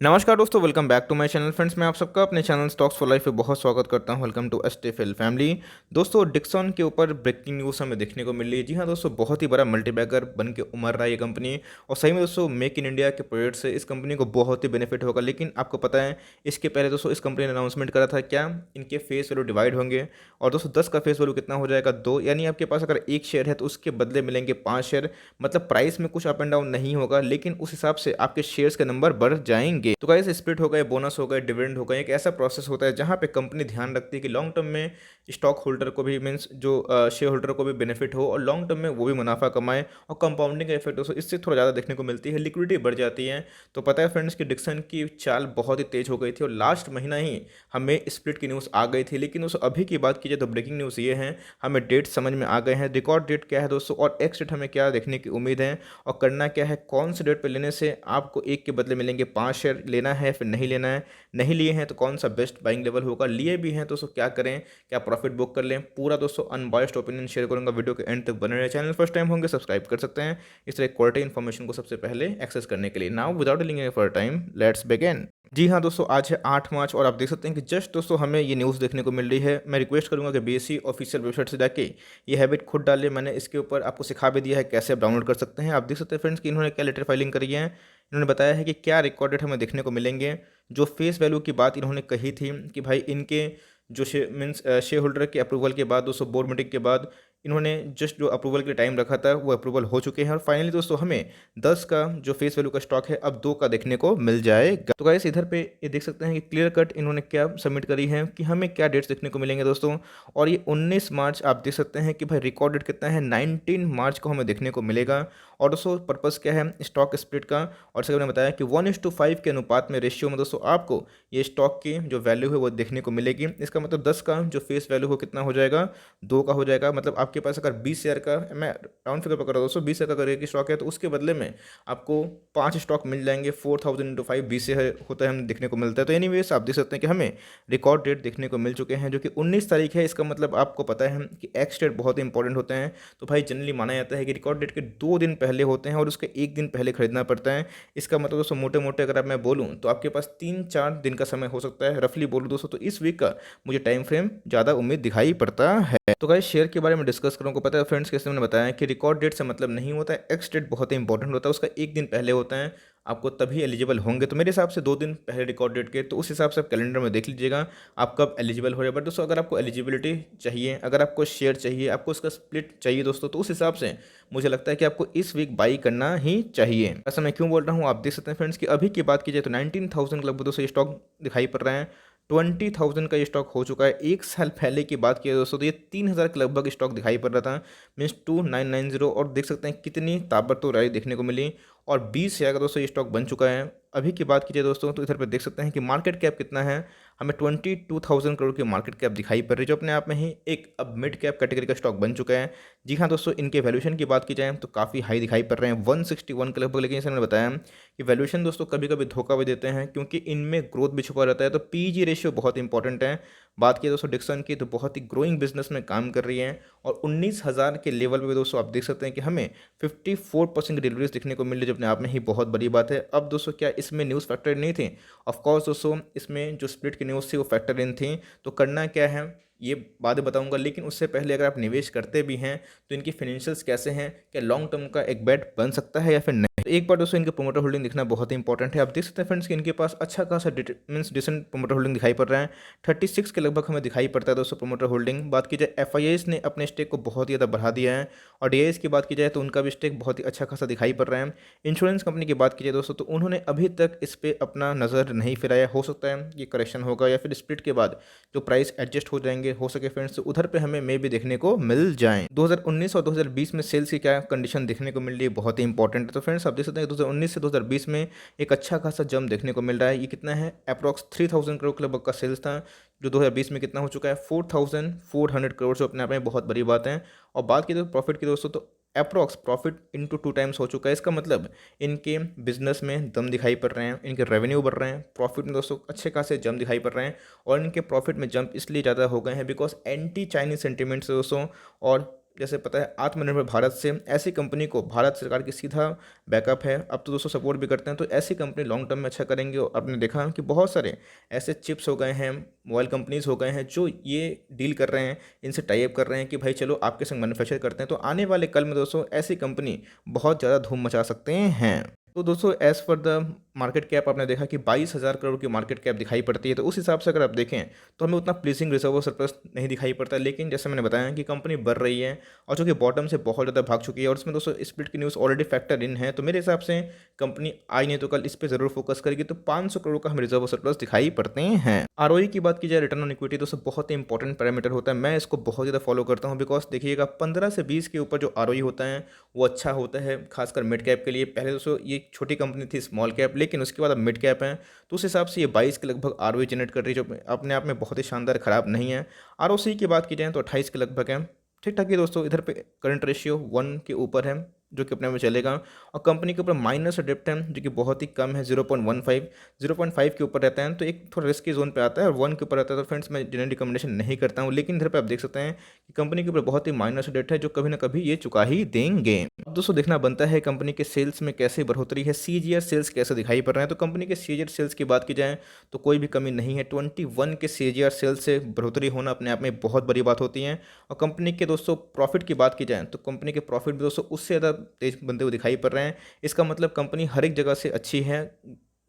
नमस्कार दोस्तों, welcome back to my channel. Friends, मैं आप सबका अपने चैनल स्टॉक्स फॉर लाइफ पे बहुत स्वागत करता हूं। Welcome to STFL family. दोस्तों, डिक्सन के ऊपर ब्रेकिंग न्यूज़ हमें देखने को मिल रही है। जी हां दोस्तों, बहुत ही बड़ा मल्टीबैगर बन के उमर रहा है ये कंपनी। और सही में दोस्तों, मेक इन इंडिया के प्रोजेक्ट से इस कंपनी को बहुत ही बेनिफिट होगा। लेकिन आपको पता है, इसके पहले दोस्तों इस कंपनी ने अनाउंसमेंट करा था क्या इनके फेस वैल्यू डिवाइड होंगे। और दोस्तों 10 का फेस वैल्यू कितना हो जाएगा, 2। यानी आपके पास अगर एक शेयर है तो उसके बदले मिलेंगे 5 शेयर। मतलब प्राइस में कुछ अप एंड डाउन नहीं होगा, लेकिन उस हिसाब से आपके शेयर्स के नंबर बढ़ जाएंगे। तो गाइस, स्प्लिट हो गए, बोनस हो गए, डिविडेंड हो गए, एक ऐसा प्रोसेस होता है जहां पे कंपनी ध्यान रखती है कि लॉन्ग टर्म में स्टॉक होल्डर को भी मीन्स जो शेयर होल्डर को भी बेनिफिट हो और लॉन्ग टर्म में वो भी मुनाफा कमाए। और कंपाउंडिंग का इफेक्ट दोस्तों इससे थोड़ा ज़्यादा देखने को मिलती है, लिक्विडिटी बढ़ जाती है। तो पता है फ्रेंड्स कि डिक्सन की चाल बहुत ही तेज हो गई थी और लास्ट महीना ही हमें स्प्लिट की न्यूज़ आ गई थी। लेकिन दोस्तों अभी की बात कीजिए तो ब्रेकिंग न्यूज़ ये है, हमें डेट समझ में आ गए हैं, रिकॉर्ड डेट क्या है दोस्तों और एक्स डेट हमें क्या देखने की उम्मीद है और करना क्या है, कौन से डेट पर लेने से आपको एक के बदले मिलेंगे 5 शेयर, लेना है फिर नहीं लेना है, नहीं लिए हैं तो कौन सा बेस्ट बाइंग लेवल होगा, लिए भी हैं तो दोस्तों क्या करें, क्या प्रॉफिट बुक कर लें। पूरा दोस्तों अनबॉयस्ड ओपिनियन शेयर करूंगा, वीडियो के एंड तक बने रहे। चैनल फर्स्ट टाइम होंगे सब्सक्राइब कर सकते हैं इस तरह क्वालिटी इन्फॉर्मेशन को सबसे पहले एक्सेस करने के लिए। Now without delaying for time, let's begin. जी हाँ दोस्तों, आज है 8 मार्च और आप देख सकते हैं कि जस्ट दोस्तों हमें ये न्यूज़ देखने को मिल रही है। मैं रिक्वेस्ट करूंगा कि बीएसई ऑफिशियल वेबसाइट से जाके ये हैबिट खुद डालिए। मैंने इसके ऊपर आपको सिखा भी दिया है कैसे आप डाउनलोड कर सकते हैं। आप देख सकते हैं फ्रेंड्स कि इन्होंने क्या लेटर फाइलिंग करी है। इन्होंने बताया है कि क्या रिकॉर्डेड हमें देखने को मिलेंगे। जो फेस वैल्यू की बात इन्होंने कही थी कि भाई इनके जो शेयर होल्डर के अप्रूवल के बाद दोस्तों बोर्ड मीटिंग के बाद इन्होंने जस्ट जो अप्रूवल के टाइम रखा था वो अप्रूवल हो चुके हैं। और फाइनली दोस्तों हमें 10 का जो फेस वैल्यू का स्टॉक है अब 2 का देखने को मिल जाएगा। तो गाइस, इधर पे ये देख सकते हैं कि क्लियर कट इन्होंने क्या सबमिट करी है कि हमें क्या डेट्स देखने को मिलेंगे दोस्तों। और ये 19 मार्च आप देख सकते हैं कि भाई रिकॉर्ड डेट कितना है, 19 मार्च को हमें देखने को मिलेगा। और दोस्तों पर्पस क्या है स्टॉक स्प्लिट का, और जैसे मैंने बताया कि 1:5 के अनुपात में रेशियो में दोस्तों आपको ये स्टॉक की जो वैल्यू है वो देखने को मिलेगी। इसका मतलब 10 का जो फेस वैल्यू हो कितना हो जाएगा, 2 का हो जाएगा। मतलब आपके पास अगर 20 शेयर का, मैं राउंड फिगर पकड़ रहा हूँ दोस्तों, 20 शेयर का अगर एक स्टॉक है तो उसके बदले में आपको 5 स्टॉक मिल जाएंगे। 4000 इंटू 5 20 से होता है, हमें देखने को मिलता है। तो एनीवेज आप देख सकते हैं कि हमें रिकॉर्ड डेट देखने को मिल चुके हैं जो कि 19 तारीख है। इसका मतलब आपको पता है कि एक्स डेट बहुत इंपॉर्टेंट होते हैं। तो भाई जनरली माना जाता है कि रिकॉर्ड डेट के 2 दिन पहले होते हैं और उसके 1 दिन पहले खरीदना पड़ता है। इसका मतलब दोस्तों मोटे मोटे अगर आप मैं बोलूँ तो आपके पास 3-4 दिन का समय हो सकता है, रफली बोलूँ दोस्तों। तो इस वीक का मुझे टाइम फ्रेम ज़्यादा उम्मीद दिखाई पड़ता है। तो गाइस, शेयर के बारे में डिस्कस करूँ को पता है फ्रेंड्स, कैसे मैंने बताया कि रिकॉर्ड डेट से मतलब नहीं होता है, एक्स डेट बहुत ही इंपॉर्टेंट होता है, उसका 1 दिन पहले होता है, आपको तभी एलिजिबल होंगे। तो मेरे हिसाब से 2 दिन पहले रिकॉर्ड डेट के, तो उस हिसाब से आप कैलेंडर में देख लीजिएगा आप कब एलिजिबल हो रहे हैं। बट दोस्तों अगर आपको एलिजिबिलिटी चाहिए, अगर आपको शेयर चाहिए, आपको उसका स्प्लिट चाहिए दोस्तों, तो उस हिसाब से मुझे लगता है कि आपको इस वीक बाई करना ही चाहिए। ऐसा मैं क्यों बोल रहा हूँ, आप देख सकते हैं फ्रेंड्स कि अभी की बात की जाए तो 19,000 के लगभग दोस्तों ये स्टॉक दिखाई पड़ रहा है। 20,000 का ये स्टॉक हो चुका है। एक साल पहले की बात की दोस्तों तो ये 3,000 के लगभग स्टॉक दिखाई पड़ रहा था, मीन्स 2990। और देख सकते हैं कितनी ताबड़तोड़ रैली देखने को मिली और 20,000 का दोस्तों ये स्टॉक बन चुका है। अभी की बात कीजिए दोस्तों तो इधर पे देख सकते हैं कि मार्केट कैप कितना है, हमें 22,000 करोड़ की मार्केट कैप दिखाई पड़ रही है, जो अपने आप में ही एक अब मिड कैप कैटेगरी का स्टॉक बन चुका है। जी हाँ दोस्तों, इनके वैल्यूएशन की बात की जाए तो काफ़ी हाई दिखाई पड़ रहे हैं, 161 के लगभग। लेकिन जैसे मैंने बताया कि वैल्यूएशन दोस्तों कभी कभी धोखा भी देते हैं क्योंकि इनमें ग्रोथ भी छुपा रहता है। तो पीजी रेशियो बहुत इंपॉर्टेंट है। बात की दोस्तों डिक्सन की तो बहुत ही ग्रोइंग बिजनेस में काम कर रही है और 19,000 के लेवल पे दोस्तों आप देख सकते हैं कि हमें 54% डिलीवरीज दिखने को मिल रही है, जो अपने आप में ही बहुत बड़ी बात है। अब दोस्तों क्या इसमें न्यूज़ फैक्टर नहीं थी, ऑफकोर्स दोस्तों इसमें जो स्प्लिट की न्यूज़ थी वो फैक्टर इन थी। तो करना क्या है ये बाद में बताऊंगा, लेकिन उससे पहले अगर आप निवेश करते भी हैं तो इनकी फाइनेंशियल्स कैसे हैं, क्या लॉन्ग टर्म का एक बेट बन सकता है या फिर नहीं। तो एक बार दोस्तों इनके प्रोमोटर होल्डिंग दिखना बहुत ही इंपॉर्टेंट है। आप देख सकते हैं फ्रेंड्स कि इनके पास अच्छा खासा मीन्स डिसेंट प्रोमोटर होल्डिंग दिखाई पड़ रहा है, 36 के लगभग हमें दिखाई पड़ता है दोस्तों प्रोमोटर होल्डिंग। बात की जाए एफआईआईस ने अपने स्टेक को बहुत ही ज़्यादा बढ़ा दिया है और डीआईएस की बात की जाए तो उनका भी स्टेक बहुत ही अच्छा खासा दिखाई पड़ रहा है। इंश्योरेंस कंपनी की बात की जाए दोस्तों तो उन्होंने अभी तक इस पर अपना नज़र नहीं फिराया, हो सकता है ये करेक्शन होगा या फिर स्प्लिट के बाद जो प्राइस एडजस्ट हो जाएंगे, हो सके फ्रेंड्स तो उधर पे हमें मे भी देखने को मिल जाएं। 2019 और 2020 में सेल्स की क्या कंडीशन देखने को मिल रही है, बहुत ही इंपॉर्टेंट है। तो फ्रेंड्स आप देख सकते हैं 2019 से 2020 में एक अच्छा खासा जंप देखने को मिल रहा है। ये कितना है, अप्रॉक्स 3,000 करोड़ के लगभग का सेल्स था, जो 2020 में कितना हो चुका है 4,400 करोड़, जो अपने आप में बहुत बड़ी बात है। और बात की तो प्रॉफिट की दोस्तों तो अप्रॉक्स प्रॉफिट इनटू 2 टाइम्स हो चुका है। इसका मतलब इनके बिजनेस में दम दिखाई पड़ रहे हैं, इनके रेवेन्यू बढ़ रहे हैं, प्रॉफिट में दोस्तों अच्छे खासे जंप दिखाई पड़ रहे हैं। और इनके प्रॉफिट में जंप इसलिए ज़्यादा हो गए हैं बिकॉज एंटी चाइनीज सेंटीमेंट्स दोस्तों और जैसे पता है आत्मनिर्भर भारत से ऐसी कंपनी को भारत सरकार की सीधा बैकअप है, अब तो दोस्तों सपोर्ट भी करते हैं, तो ऐसी कंपनी लॉन्ग टर्म में अच्छा करेंगे। और आपने देखा कि बहुत सारे ऐसे चिप्स हो गए हैं, मोबाइल कंपनीज हो गए हैं जो ये डील कर रहे हैं, इनसे टाई अप कर रहे हैं कि भाई चलो आपके संग मैन्युफैक्चर करते हैं। तो आने वाले कल में दोस्तों ऐसी कंपनी बहुत ज़्यादा धूम मचा सकते हैं। तो दोस्तों as per the market cap आपने देखा कि 22,000 करोड़ की मार्केट कैप दिखाई पड़ती है। तो उस हिसाब से अगर आप देखें तो हमें उतना प्लीजिंग रिजर्व और सरप्लस नहीं दिखाई पड़ता, लेकिन जैसे मैंने बताया कि कंपनी बढ़ रही है और जो कि बॉटम से बहुत ज़्यादा भाग चुकी है, और इसमें दोस्तों स्प्लिट की न्यूज़ ऑलरेडी फैक्टर इन है। तो मेरे हिसाब से कंपनी आज नहीं तो कल इस पर ज़रूर फोकस करेगी। तो 500 करोड़ का हमें रिजर्व और सरप्लस दिखाई पड़ते हैं। आरओई की बात की जाए, रिटर्न ऑन इक्विटी, दोस्तों बहुत ही इंपॉर्टेंट पैरामीटर होता है। मैं इसको बहुत ज़्यादा फॉलो करता हूँ, बिकॉज देखिएगा 15 से 20 के ऊपर जो आरओई होता है वो अच्छा होता है, खासकर मिड कैप के लिए। पहले दोस्तों ये छोटी कंपनी थी स्मॉल कैप, लेकिन उसके बाद अब मिड कैप है, तो उस हिसाब से ये 22 के लगभग आरओई जनरेट कर रही है, जो अपने आप में बहुत ही शानदार, खराब नहीं है। आरओसी की बात की जाए तो 28 के लगभग है, ठीक ठाक है दोस्तों। इधर पे करंट रेशियो 1 के ऊपर है, जो कि अपने में चलेगा। और कंपनी के ऊपर माइनस डेप्ट है जो कि बहुत ही कम है, 0.15, 0.5 के ऊपर रहता है, तो एक थोड़ा रिस्की जोन पे आता है। और 1 के ऊपर रहता है तो फ्रेंड्स मैं जनरली रिकमेंडेशन नहीं करता हूँ। लेकिन इधर पे आप देख सकते हैं कि कंपनी के ऊपर बहुत ही माइनस डेट है, जो कभी ना कभी ये चुका ही देंगे। अब दोस्तों देखना बनता है कंपनी के सेल्स में कैसे बढ़ोतरी है, सीजीआर सेल्स कैसे दिखाई पड़ रहे हैं। तो कंपनी के सीजीआर सेल्स की बात की जाए तो कोई भी कमी नहीं है। 21 के सीजीआर सेल्स से बढ़ोतरी होना अपने आप में बहुत बड़ी बात होती है। और कंपनी के दोस्तों प्रॉफिट की बात की जाए तो कंपनी के प्रॉफिट भी दोस्तों उससे ज़्यादा तेज बनते हुए दिखाई पड़ रहे हैं। इसका मतलब कंपनी हर एक जगह से अच्छी है,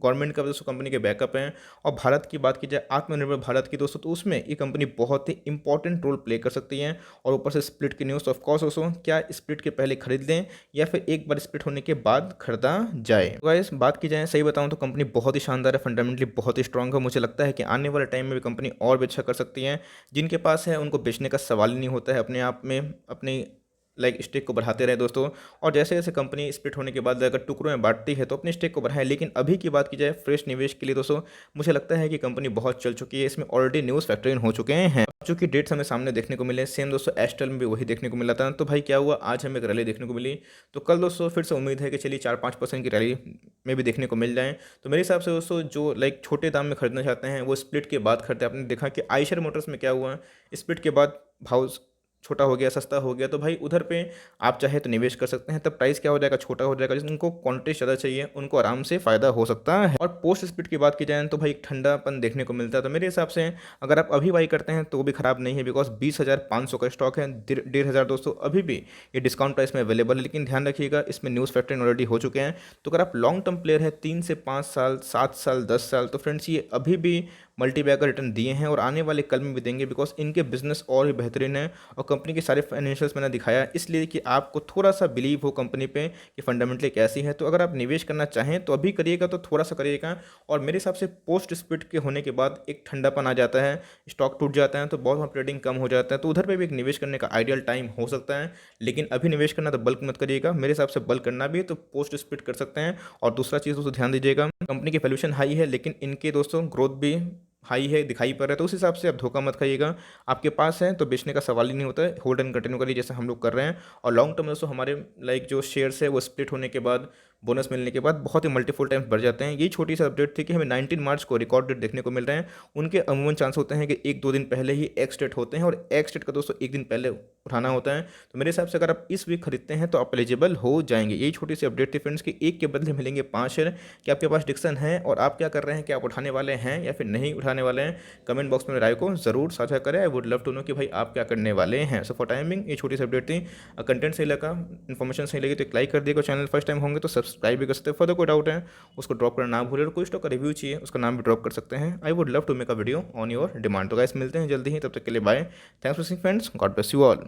गवर्नमेंट का दोस्तों कंपनी के बैकअप हैं। और भारत की बात की जाए, आत्मनिर्भर भारत की दोस्तों, तो उसमें ये कंपनी बहुत ही इंपॉर्टेंट रोल प्ले कर सकती है। और ऊपर से स्प्लिट की न्यूज़ ऑफ कोर्स दोस्तों, क्या स्प्लिट के पहले खरीद लें या फिर एक बार स्प्लिट होने के बाद खरीदा जाए। तो गाइस बात की जाए, सही बताऊं तो कंपनी बहुत ही शानदार है, फंडामेंटली बहुत ही स्ट्रांग है। मुझे लगता है कि आने वाले टाइम में भी कंपनी और भी अच्छा कर सकती है। जिनके पास है उनको बेचने का सवाल ही नहीं होता है, अपने आप में अपनी स्टेक को बढ़ाते रहे दोस्तों। और जैसे जैसे कंपनी स्प्लिट होने के बाद अगर टुकड़ों में बांटती है तो अपने स्टेक को बढ़ाए। लेकिन अभी की बात की जाए फ्रेश निवेश के लिए दोस्तों, मुझे लगता है कि कंपनी बहुत चल चुकी है, इसमें ऑलरेडी न्यूज़ फैक्टर इन हो चुके हैं। जो कि डेट्स हमें सामने देखने को मिले, सेम दोस्तों एस्ट्रल में भी वही देखने को मिला था। तो भाई क्या हुआ, आज हमें एक रैली देखने को मिली, तो कल दोस्तों फिर से उम्मीद है कि चलिए 4-5% की रैली में भी देखने को मिल जाए। तो मेरे हिसाब से दोस्तों जो छोटे दाम में खरीदना चाहते हैं वो स्प्लिट के बाद खरीदते हैं। आपने देखा कि आयशर मोटर्स में क्या हुआ, स्प्लिट के बाद भाव छोटा हो गया, सस्ता हो गया, तो भाई उधर पे आप चाहे तो निवेश कर सकते हैं। तब प्राइस क्या हो जाएगा, छोटा हो जाएगा। जिनको क्वांटिटी ज़्यादा चाहिए उनको आराम से फ़ायदा हो सकता है। और पोस्ट स्प्लिट की बात की जाए तो भाई एक ठंडापन देखने को मिलता है। तो मेरे हिसाब से अगर आप अभी बाई करते हैं तो वो भी ख़राब नहीं है, बिकॉज 20,500 का स्टॉक है, 1,500 दोस्तों अभी भी ये डिस्काउंट प्राइस में अवेलेबल है। लेकिन ध्यान रखिएगा इसमें न्यूज़ फैक्टर ऑलरेडी हो चुके हैं। तो अगर आप लॉन्ग टर्म प्लेयर है, 3 से 5 साल, 7 साल, 10 साल, तो फ्रेंड्स ये अभी भी मल्टीबैग का रिटर्न दिए हैं और आने वाले कल में भी देंगे, बिकॉज इनके बिजनेस और भी बेहतरीन है। और कंपनी के सारे फाइनेंशियल्स मैंने दिखाया, इसलिए कि आपको थोड़ा सा बिलीव हो कंपनी पे कि फंडामेंटली कैसी है। तो अगर आप निवेश करना चाहें तो अभी करिएगा, तो थोड़ा सा करिएगा। और मेरे हिसाब से पोस्ट स्प्लिट के होने के बाद एक ठंडापन आ जाता है, स्टॉक टूट जाता है, तो बहुत ट्रेडिंग कम हो जाता है, तो उधर पर भी एक निवेश करने का आइडियल टाइम हो सकता है। लेकिन अभी निवेश करना तो बल्क मत करिएगा, मेरे हिसाब से बल्क करना भी है तो पोस्ट स्प्लिट कर सकते हैं। और दूसरा चीज़ दोस्तों ध्यान दीजिएगा, कंपनी की वैल्यूएशन हाई है, लेकिन इनके दोस्तों ग्रोथ भी हाई है, दिखाई पड़ रहा है। तो उस हिसाब से आप धोखा मत खाइएगा, आपके पास है तो बेचने का सवाल ही नहीं होता है, होल्ड एंड कंटिन्यू करिए जैसे हम लोग कर रहे हैं। और लॉन्ग टर्म दोस्तों हमारे जो शेयर्स है वो स्प्लिट होने के बाद, बोनस मिलने के बाद बहुत ही मल्टीपल टाइम्स बढ़ जाते हैं। यही छोटी सी अपडेट थी कि हमें 19 मार्च को रिकॉर्ड डेट देखने को मिल रहे हैं। उनके अमूमन चांस होते हैं कि 1-2 दिन पहले ही एक्स डेट होते हैं, और एक्स डेट का दोस्तों 1 दिन पहले उठाना होता है। तो मेरे हिसाब से अगर आप इस वीक खरीदते हैं तो आप एलिजिबल हो जाएंगे। यही छोटी सी अपडेट थी फ्रेंड्स कि एक के बदले मिलेंगे 5 शेयर। कि आपके पास डिक्सन है और आप क्या कर रहे हैं, क्या आप उठाने वाले हैं या फिर नहीं उठाने वाले हैं, कमेंट बॉक्स में राय को जरूर साझा करें। I would love to know कि भाई आप क्या करने वाले हैं। सो फॉर टाइमिंग ये छोटी सी अपडेट थी। कंटेंट सही लगा, इन्फॉर्मेशन सही लगी तो एक लाइक कर दिएगा। चैनल फर्स्ट टाइम होंगे तो सब्सक्राइब भी कर सकते हैं। फर्दर कोई डाउट है उसको ड्रॉप करना ना भूलें, और कोई स्टॉक का रिव्यू चाहिए उसका नाम भी ड्रॉप कर सकते हैं। I would love to make a video on your demand. तो गाइस मिलते हैं जल्दी ही, तब तक के लिए bye. Thanks for watching friends, God bless you all.